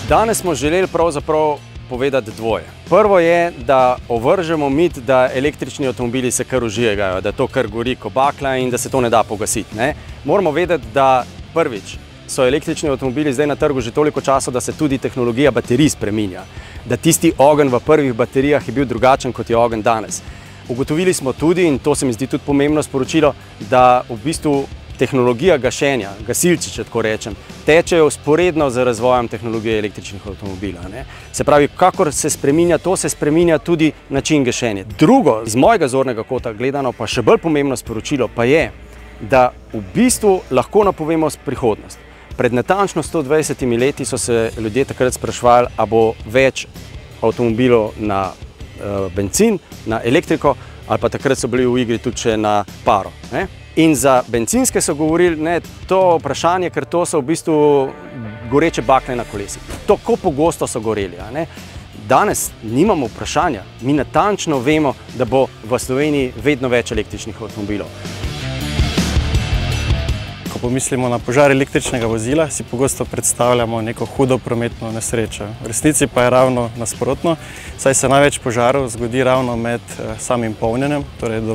Danes smo želeli pravzaprav povedati dvoje. Prvo je, da ovržemo mit, da električni avtomobili se kar užigajo, da to kar gori kot bakla in da se to ne da pogasiti. Moramo vedeti, da prvič so električni avtomobili zdaj na trgu že toliko časa, da se tudi tehnologija baterij spreminja. Da tisti ogenj v prvih baterijah je bil drugačen, kot je ogenj danes. Ugotovili smo tudi, in to se mi zdi tudi pomembno sporočilo, da v bistvu tehnologija gašenja, gasilci, če tako rečem, tečejo vzporedno z razvojem tehnologije električnih avtomobilov. Se pravi, kakor se spreminja, to se spreminja tudi način gašenja. Drugo, z mojega zornega kota gledano, pa še bolj pomembno sporočilo pa je, da v bistvu lahko napovemo prihodnost. Pred natančno 120 leti so se ljudje takrat spraševali, a bo več avtomobilov na bencin, na elektriko, ali pa takrat so bili v igri tudi še na paro. In za bencinske so govorili, to vprašanje, ker to so v bistvu goreče bakle na kolesih. Tako pogosto so goreli. Danes nimamo vprašanja. Mi natančno vemo, da bo v Sloveniji vedno več električnih avtomobilov. Ko pomislimo na požar električnega vozila, si pogosto predstavljamo neko hudo prometno nesrečo. V resnici pa je ravno nasprotno, saj se največ požarov zgodi ravno med samim polnjenjem, torej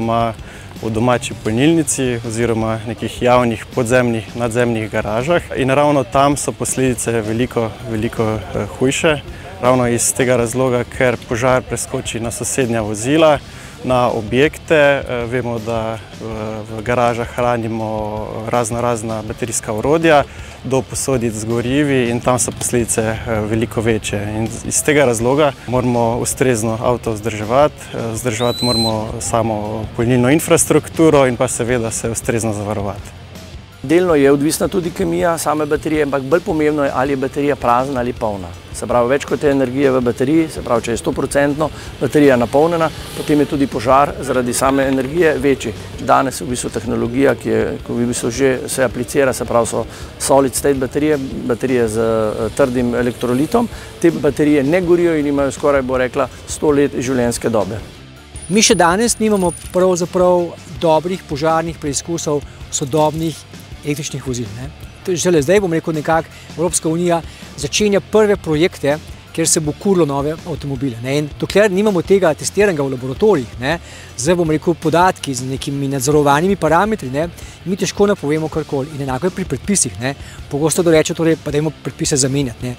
v domači polnilnici oziroma nekih javnih podzemnih, nadzemnih garažah. In ravno tam so posledice veliko hujše. Ravno iz tega razloga, ker požar preskoči na sosednja vozila, na objekte. Vemo, da v garažah hranimo razna baterijska orodja, do posodic z gorivi in tam so posledice veliko večje. In iz tega razloga moramo ustrezno avto vzdrževati moramo samo polnilno infrastrukturo in pa seveda se ustrezno zavarovati. Delno je odvisna tudi kemija same baterije, ampak bolj pomembno je, ali je baterija prazna ali polna. Se pravi, več kot je energije v bateriji, se pravi, če je 100% baterija napolnjena, potem je tudi požar zaradi same energije večji. Danes v bistvu tehnologija, ki v bistvu že se aplicira, se pravi, so solid state baterije z trdim elektrolitom. Te baterije ne gorijo in imajo skoraj, bo rekla, 100 let življenjske dobe. Mi še danes nimamo pravzaprav dobrih požarnih preizkusov sodobnih električnih vozil. Šele zdaj, bom rekel, nekako Evropska unija začenja prve projekte, kjer se bo kurilo nove avtomobile. In dokler nimamo tega testiranega v laboratorijih, z, bom rekel, podatki, z nekimi nadzorovanimi parametri, mi težko napovemo karkoli. In enako je pri predpisih. Pogosto doreče, torej, pa dajmo predpise zamenjati.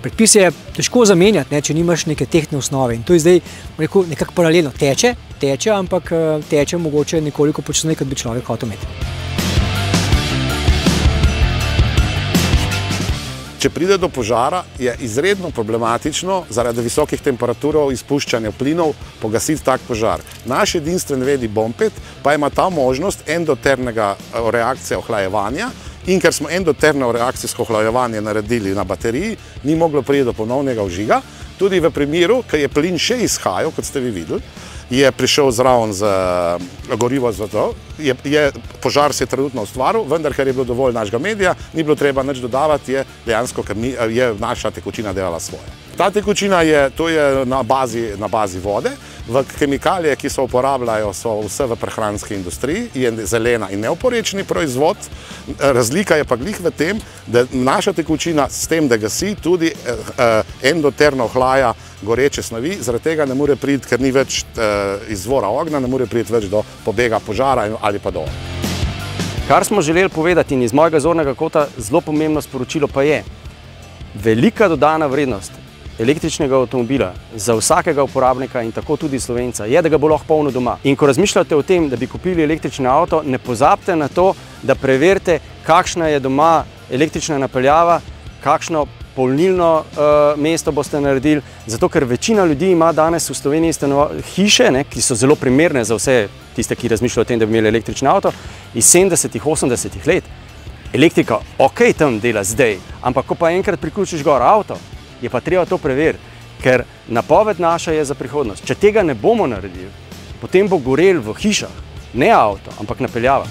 Predpise je težko zamenjati, če nimaš neke tehtne osnove. In to je zdaj, bom rekel, nekako paralelno. Teče, ampak teče mogoče nekoliko počasneje, kot bi človek hotel imeti. Če pride do požara, je izredno problematično zaradi visokih temperatur izpuščanja plinov pogasiti tak požar. Naš edinstven vedi Bompet pa ima ta možnost endotermnega reakcije ohlajevanja in ker smo endotermno reakcijsko ohlajevanje naredili na bateriji, ni moglo priti do ponovnega vžiga. Tudi v primeru, ko je plin še izhajal, kot ste vi videli, je prišel zraven z gorivo za to, požar se je trenutno ustvaril, vendar, ker je bilo dovolj našega medija, ni bilo treba nič dodavati, je dejansko je naša tekočina delala svoje. Ta tekočina je na bazi vode, v kemikalije, ki se uporabljajo, so vse v prehranski industriji, je zelena in neoporečni proizvod. Razlika je pa glih v tem, da naša tekočina s tem, da gasi, tudi endotermno ohlaja goreče snovi, zaradi tega ne more priti, ker ni več izvora ognja, ne more priti več do pobega požara ali pa do. Kar smo želeli povedati in iz mojega zornega kota zelo pomembno sporočilo pa je, velika dodana vrednost električnega avtomobila za vsakega uporabnika in tako tudi Slovenca je, da ga bo lahko polnil doma. In ko razmišljate o tem, da bi kupili električni avto, ne pozabite na to, da preverite, kakšna je doma električna napeljava, kakšno polnilno mesto boste naredili, zato ker večina ljudi ima danes v Sloveniji hiše, ki so zelo primerne za vse tiste, ki razmišljajo o tem, da bi imeli električni avto, iz 70-ih, 80-ih let. Elektrika ok tam dela zdaj, ampak ko pa enkrat priključiš gor avto, je pa treba to preveriti, ker napoved naša je za prihodnost. Če tega ne bomo naredili, potem bo gorel v hišah, ne avto, ampak napeljava.